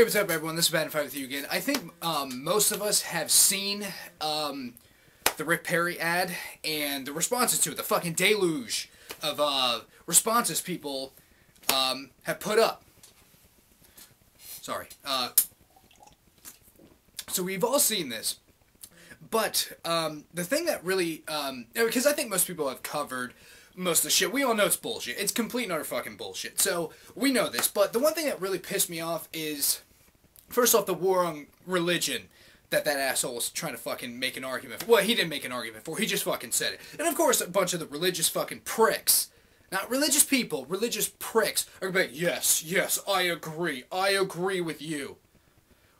Hey, what's up, everyone? This is Bad and Fight with you again. I think most of us have seen the Rick Perry ad and the responses to it, the fucking deluge of responses people have put up. Sorry. So we've all seen this. But the thing that really, because I think most people have covered most of the shit. We all know it's bullshit. It's complete and utter fucking bullshit. So, we know this. But the one thing that really pissed me off is, first off, the war on religion that asshole was trying to fucking make an argument for. Well, he didn't make an argument for. He just fucking said it. And of course, a bunch of the religious fucking pricks, not religious people, religious pricks, are going to be like, yes, I agree with you.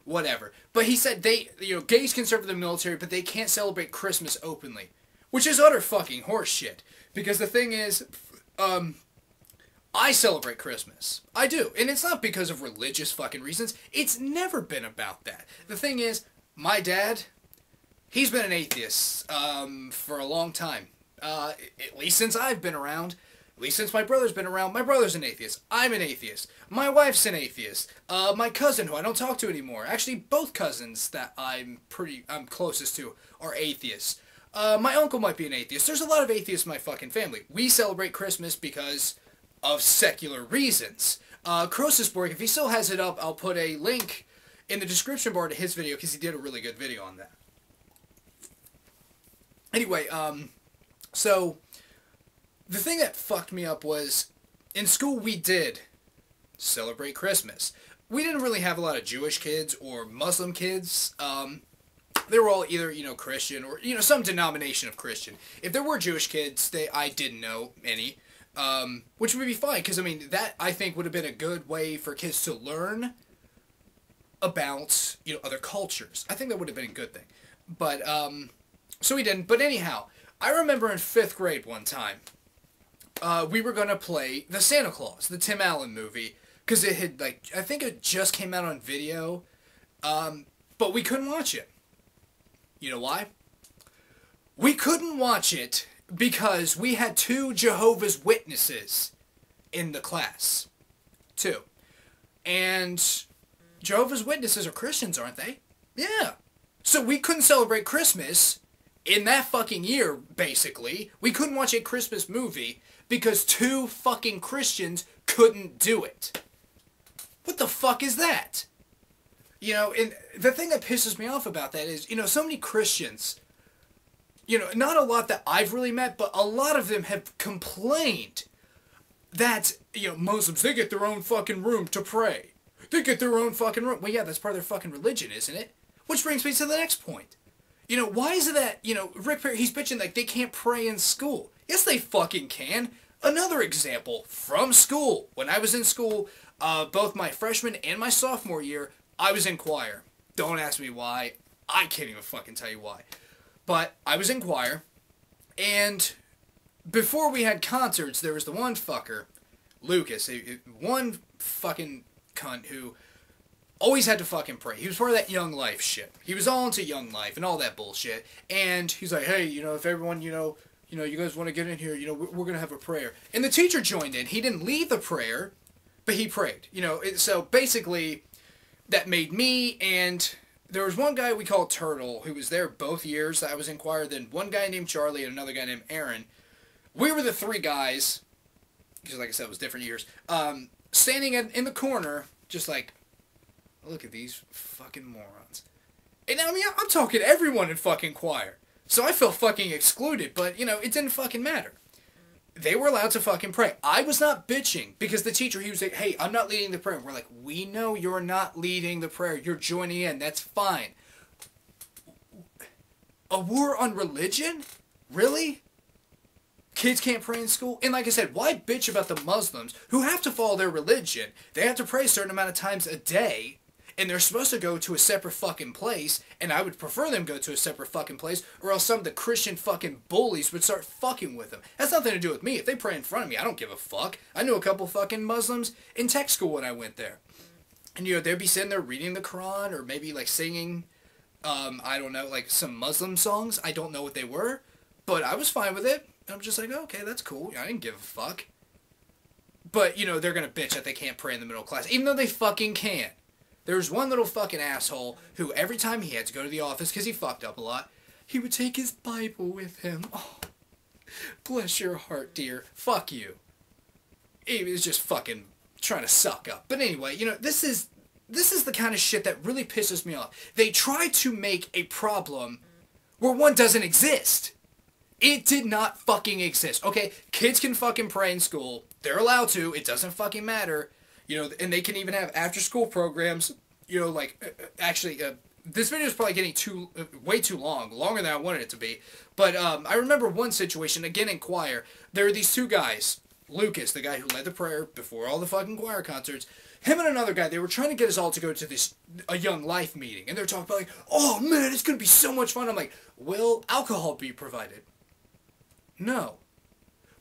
Whatever. But he said gays can serve in the military, but they can't celebrate Christmas openly. Which is utter fucking horseshit. Because the thing is, I celebrate Christmas. I do. And it's not because of religious fucking reasons. It's never been about that. The thing is, my dad, he's been an atheist for a long time. At least since I've been around. At least since my brother's been around. My brother's an atheist. I'm an atheist. My wife's an atheist. My cousin, who I don't talk to anymore. Actually, both cousins that I'm closest to are atheists. My uncle might be an atheist. There's a lot of atheists in my fucking family. We celebrate Christmas because of secular reasons. Crosisborg, if he still has it up, I'll put a link in the description bar to his video because he did a really good video on that. Anyway, so the thing that fucked me up was in school we did celebrate Christmas. We didn't really have a lot of Jewish kids or Muslim kids. They were all either, Christian or, some denomination of Christian. If there were Jewish kids, I didn't know any, which would be fine, because, that, I think, would have been a good way for kids to learn about, other cultures. I think that would have been a good thing. But, so we didn't. But anyhow, I remember in 5th grade one time, we were going to play the Santa Claus, the Tim Allen movie, because it had, I think it just came out on video, but we couldn't watch it. You know why? We couldn't watch it because we had 2 Jehovah's Witnesses in the class. 2. And Jehovah's Witnesses are Christians, aren't they? Yeah. So we couldn't celebrate Christmas in that fucking year, basically. We couldn't watch a Christmas movie because 2 fucking Christians couldn't do it. What the fuck is that? And the thing that pisses me off about that is, so many Christians, not a lot that I've really met, but a lot of them have complained that, Muslims, they get their own fucking room to pray. They get their own fucking room. Well, yeah, that's part of their fucking religion, isn't it? Which brings me to the next point. Why is it that, Rick Perry, he's bitching like they can't pray in school? Yes, they fucking can. Another example from school. When I was in school, both my freshman and my sophomore year, I was in choir. Don't ask me why. I can't even fucking tell you why. But I was in choir, and before we had concerts, there was the one fucker, Lucas, one fucking cunt who always had to fucking pray. He was part of that Young Life shit. He was all into Young Life and all that bullshit. And he's like, hey, if everyone, you guys want to get in here, we're going to have a prayer. And the teacher joined in. He didn't lead the prayer, but he prayed. So basically, that made me, and there was one guy we called Turtle, who was there both years that I was in choir, then one guy named Charlie and another guy named Aaron. We were the 3 guys, because like I said, it was different years, standing in the corner, just like, look at these fucking morons. And I'm talking everyone in fucking choir. So I felt fucking excluded, but, it didn't fucking matter. They were allowed to fucking pray. I was not bitching because the teacher, he was like, hey, I'm not leading the prayer. We're like, we know you're not leading the prayer. You're joining in. That's fine. A war on religion? Really? Kids can't pray in school? And like I said, why bitch about the Muslims who have to follow their religion? They have to pray a certain amount of times a day. And they're supposed to go to a separate fucking place, and I would prefer them go to a separate fucking place, or else some of the Christian fucking bullies would start fucking with them. That's nothing to do with me. If they pray in front of me, I don't give a fuck. I knew a couple fucking Muslims in tech school when I went there. And, they'd be sitting there reading the Quran, or maybe, singing, I don't know, some Muslim songs. I don't know what they were, but I was fine with it. I'm just like, okay, that's cool. I didn't give a fuck. But, they're gonna bitch that they can't pray in the middle class, even though they fucking can. There was one little fucking asshole who every time he had to go to the office because he fucked up a lot, he would take his Bible with him. Oh, bless your heart, dear. Fuck you. He was just fucking trying to suck up. But anyway, you know, this is the kind of shit that really pisses me off. They try to make a problem where one doesn't exist. It did not fucking exist. Okay, kids can fucking pray in school. They're allowed to. It doesn't fucking matter. You know, and they can even have after-school programs. You know, like, actually, this video is probably getting way too long. Longer than I wanted it to be. But I remember one situation, again in choir. There were these two guys. Lucas, the guy who led the prayer before all the fucking choir concerts. Him and another guy, they were trying to get us all to go to a Young Life meeting. And they're talking about like, oh man, it's going to be so much fun. I'm like, will alcohol be provided? No.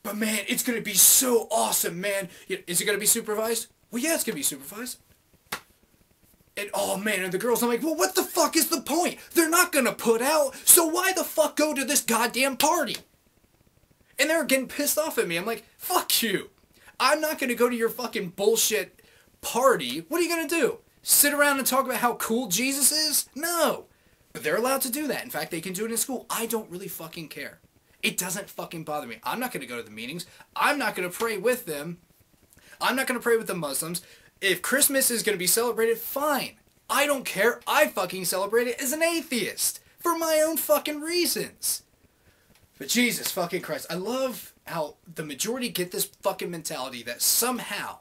But man, it's going to be so awesome, man. Is it going to be supervised? Well, yeah, it's going to be supervised. And oh man, and the girls, I'm like, well, what the fuck is the point? They're not going to put out, so why the fuck go to this goddamn party? And they're getting pissed off at me. I'm like, fuck you. I'm not going to go to your fucking bullshit party. What are you going to do? Sit around and talk about how cool Jesus is? No. But they're allowed to do that. In fact, they can do it in school. I don't really fucking care. It doesn't fucking bother me. I'm not going to go to the meetings. I'm not going to pray with them. I'm not going to pray with the Muslims. If Christmas is going to be celebrated, fine. I don't care. I fucking celebrate it as an atheist. For my own fucking reasons. But Jesus fucking Christ. I love how the majority get this fucking mentality that somehow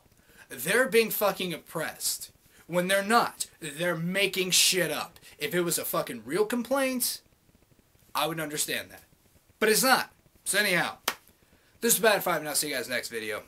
they're being fucking oppressed. When they're not. They're making shit up. If it was a fucking real complaint, I would understand that. But it's not. So anyhow, this is Bad 5 and I'll see you guys next video.